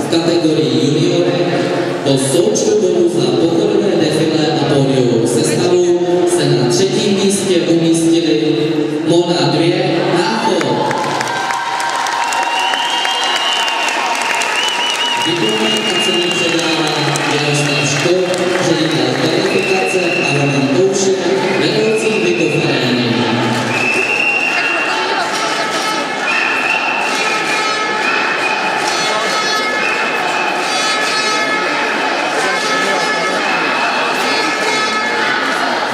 v kategorii juniorek po součtu bodů za pochodové defilé a pódiovou sestavu se na 3. místě umístili Mona 2 Náchod. Diplomy a ceny předává Jaroslav Škod, ředitel kvalifikace a Roman Toušek, vedoucí vykoferení.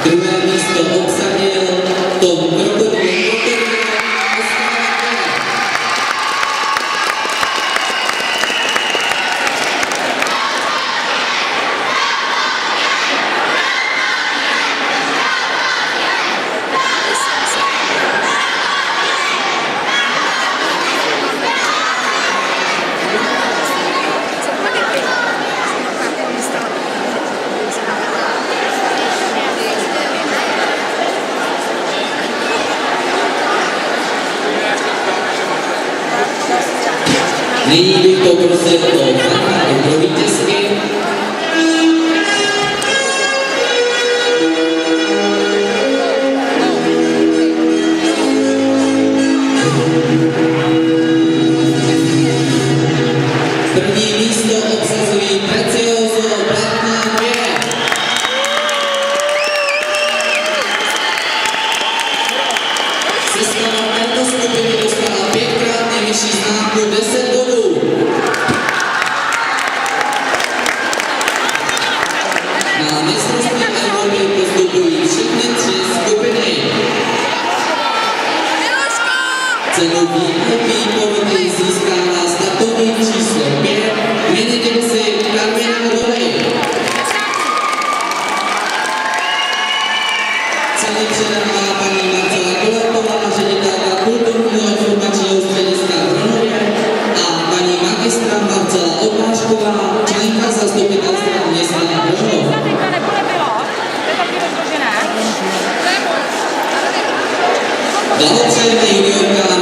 Druhé místo obsadil Tom Krokodýl. Nyní bych poprosil o fanfáru pro vítězky. První místo obsazují Precioso Blatná 2. Sestava této skupiny dostala 5krát nejvyšší známku 10 bodů. Na mistrovství Evropy postupují všechny 3 skupiny. Cenu VIP povinný získává startovní číslo 5 minidipsy Karmina Dolej. Ceny předává paní Marcela Koletová, ředitelka kulturního informačního střediska v Hronově, a paní magistra Marcela Odvážková, členka zastupitelstva města Hronov. Blahopřejeme juniorkám